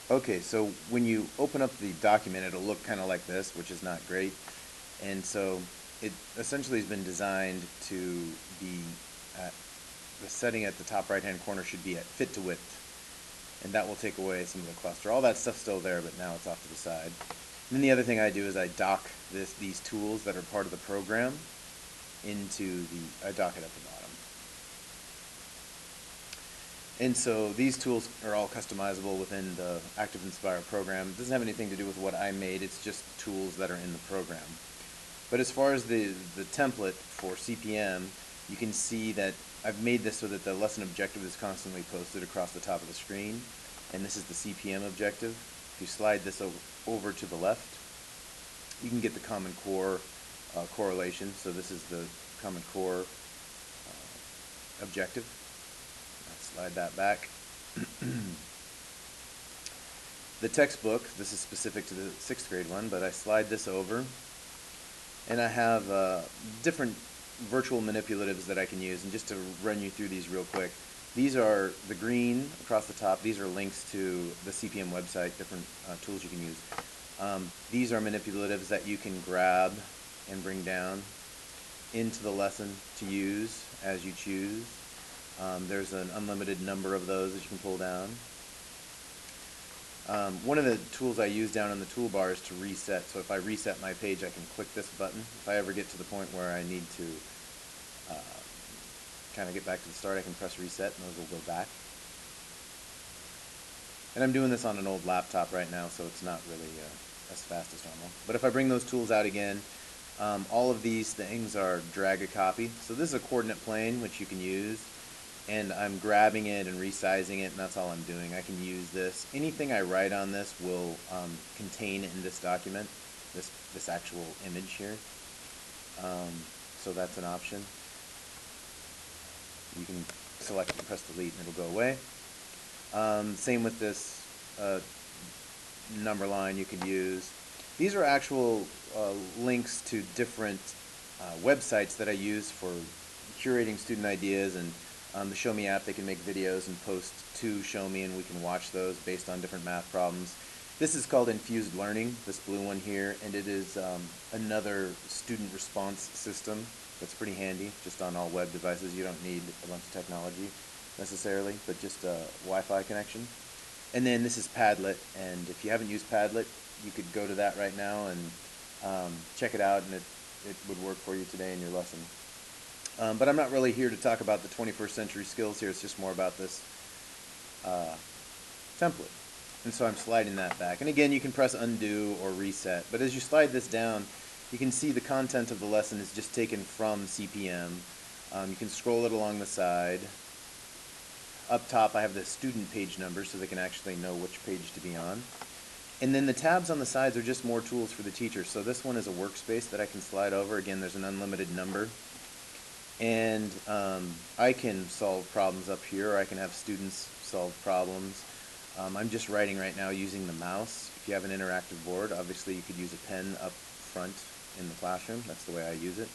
Okay, so when you open up the document, it'll look kind of like this, which is not great. And so it essentially has been designed to be at the setting at the top right-hand corner should be at fit to width. And that will take away some of the cluster. All that stuff's still there, but now it's off to the side. And then the other thing I do is I dock these tools that are part of the program into I dock it at the bottom. And so these tools are all customizable within the ActivInspire program. It doesn't have anything to do with what I made, it's just tools that are in the program. But as far as the template for CPM, you can see that I've made this so that the lesson objective is constantly posted across the top of the screen. And this is the CPM objective. If you slide this over to the left, you can get the Common Core correlation. So this is the Common Core objective. Slide that back. The textbook, this is specific to the 6th grade one, but I slide this over and I have different virtual manipulatives that I can use. And just to run you through these real quick, these are the green across the top. These are links to the CPM website, different tools you can use. These are manipulatives that you can grab and bring down into the lesson to use as you choose. There's an unlimited number of those that you can pull down. One of the tools I use down in the toolbar is to reset. So if I reset my page, I can click this button. If I ever get to the point where I need to kind of get back to the start, I can press reset and those will go back. And I'm doing this on an old laptop right now, so it's not really as fast as normal. But if I bring those tools out again, all of these things are drag a copy. So this is a coordinate plane, which you can use. And I'm grabbing it and resizing it, and that's all I'm doing. I can use this. Anything I write on this will contain in this document, this actual image here. So that's an option. You can select and press delete and it'll go away. Same with this number line you could use. These are actual links to different websites that I use for curating student ideas, and the Show Me app, they can make videos and post to Show Me, and we can watch those based on different math problems. This is called Infused Learning, this blue one here, and it is another student response system that's pretty handy, just on all web devices. You don't need a bunch of technology necessarily, but just a Wi-Fi connection. And then this is Padlet, and if you haven't used Padlet, you could go to that right now and check it out, and it would work for you today in your lesson. But I'm not really here to talk about the 21st century skills here. It's just more about this template. And so I'm sliding that back. And again, you can press undo or reset. But as you slide this down, you can see the content of the lesson is just taken from CPM. You can scroll it along the side. Up top, I have the student page number so they can actually know which page to be on. And then the tabs on the sides are just more tools for the teacher. So this one is a workspace that I can slide over. Again, there's an unlimited number. And I can solve problems up here, or I can have students solve problems. I'm just writing right now using the mouse. If you have an interactive board, obviously you could use a pen up front in the classroom. That's the way I use it.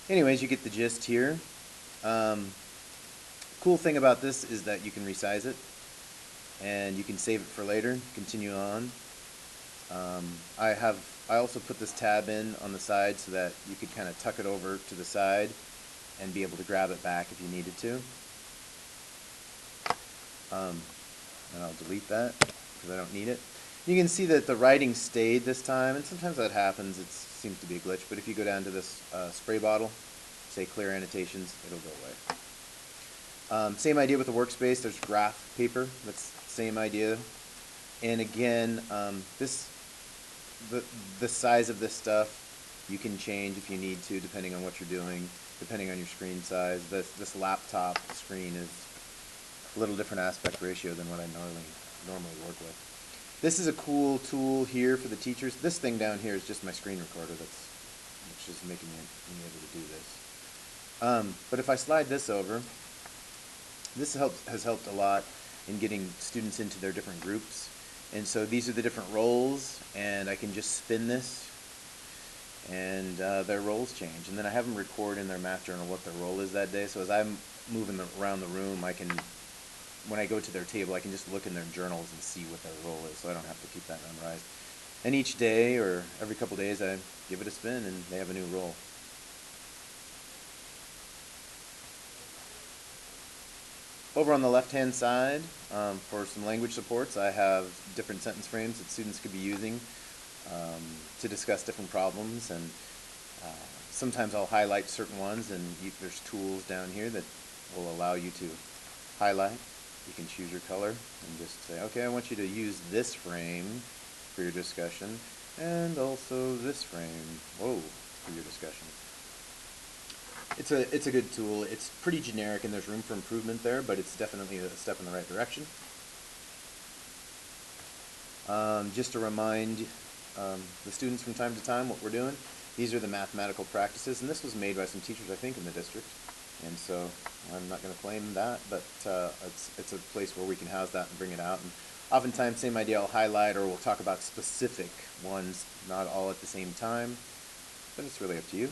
Anyways, you get the gist here. Cool thing about this is that you can resize it, and you can save it for later, continue on. I also put this tab in on the side so that you could kind of tuck it over to the side and be able to grab it back if you needed to. And I'll delete that because I don't need it. You can see that the writing stayed this time, and sometimes that happens. It seems to be a glitch, but if you go down to this spray bottle, say clear annotations, it'll go away. Same idea with the workspace. There's graph paper. That's the same idea. And again, the size of this stuff you can change if you need to, depending on what you're doing, depending on your screen size. This laptop screen is a little different aspect ratio than what I normally work with. This is a cool tool here for the teachers. This thing down here is just my screen recorder which is making me able to do this. But if I slide this over, this has helped a lot in getting students into their different groups. And so these are the different roles, and I can just spin this, and their roles change. And then I have them record in their math journal what their role is that day. So as I'm moving around the room, I can when I go to their table, I can just look in their journals and see what their role is, so I don't have to keep that memorized. And each day or every couple days I give it a spin and they have a new role. Over on the left-hand side, for some language supports, I have different sentence frames that students could be using to discuss different problems, and sometimes I'll highlight certain ones, and there's tools down here that will allow you to highlight. You can choose your color and just say, okay, I want you to use this frame for your discussion, and also this frame, for your discussion. It's a good tool. It's pretty generic and there's room for improvement there, but it's definitely a step in the right direction. Just to remind the students from time to time what we're doing, these are the mathematical practices, and this was made by some teachers, I think, in the district, and so I'm not going to claim that, but it's a place where we can house that and bring it out. And oftentimes, same idea, I'll highlight or we'll talk about specific ones, not all at the same time, but it's really up to you.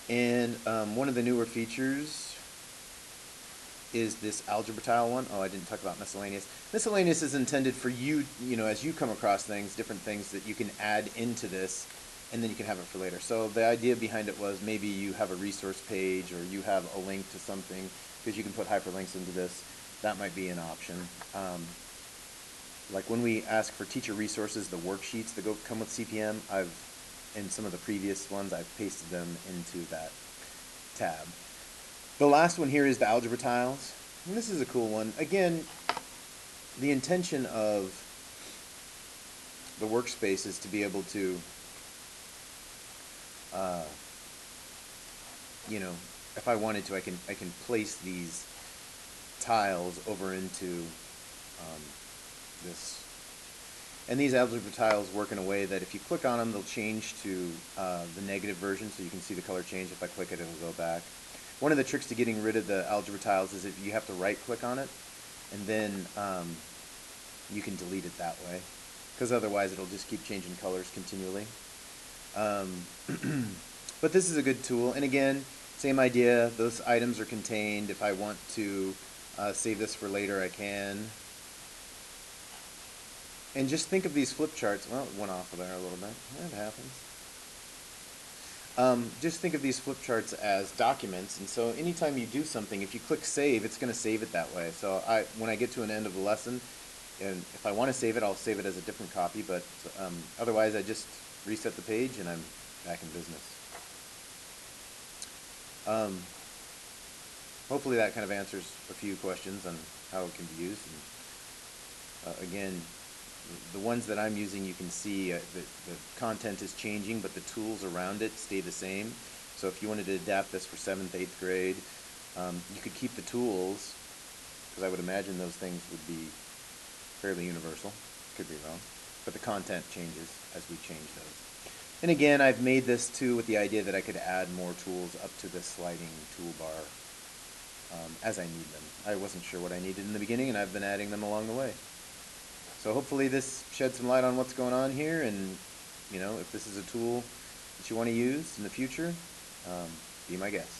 And one of the newer features is this Algebra Tile one. Oh, I didn't talk about miscellaneous. Miscellaneous is intended for you, as you come across things, different things that you can add into this, and then you can have it for later. So the idea behind it was maybe you have a resource page or you have a link to something, because you can put hyperlinks into this. That might be an option. Like when we ask for teacher resources, the worksheets that come with CPM, in some of the previous ones, I've pasted them into that tab. The last one here is the Algebra Tiles. And this is a cool one. Again, the intention of the workspace is to be able to, if I wanted to, I can place these tiles over into this. And these algebra tiles work in a way that if you click on them, they'll change to the negative version, so you can see the color change. If I click it, it'll go back. One of the tricks to getting rid of the algebra tiles is if you have to right-click on it, and then you can delete it that way, because otherwise it'll just keep changing colors continually. But this is a good tool, and again, same idea. Those items are contained. If I want to save this for later, I can. And just think of these flip charts. Well, it went off of there a little bit. That happens. Just think of these flip charts as documents, and so anytime you do something, if you click save, it's going to save it that way. So when I get to an end of the lesson, and if I want to save it, I'll save it as a different copy, but otherwise I just reset the page and I'm back in business. Hopefully that kind of answers a few questions on how it can be used. And, again, the ones that I'm using, you can see the content is changing, but the tools around it stay the same. So if you wanted to adapt this for 7th, 8th grade, you could keep the tools, because I would imagine those things would be fairly universal. Could be wrong. But the content changes as we change those. And again, I've made this too with the idea that I could add more tools up to this sliding toolbar as I need them. I wasn't sure what I needed in the beginning, and I've been adding them along the way. So hopefully this sheds some light on what's going on here, and if this is a tool that you want to use in the future, be my guest.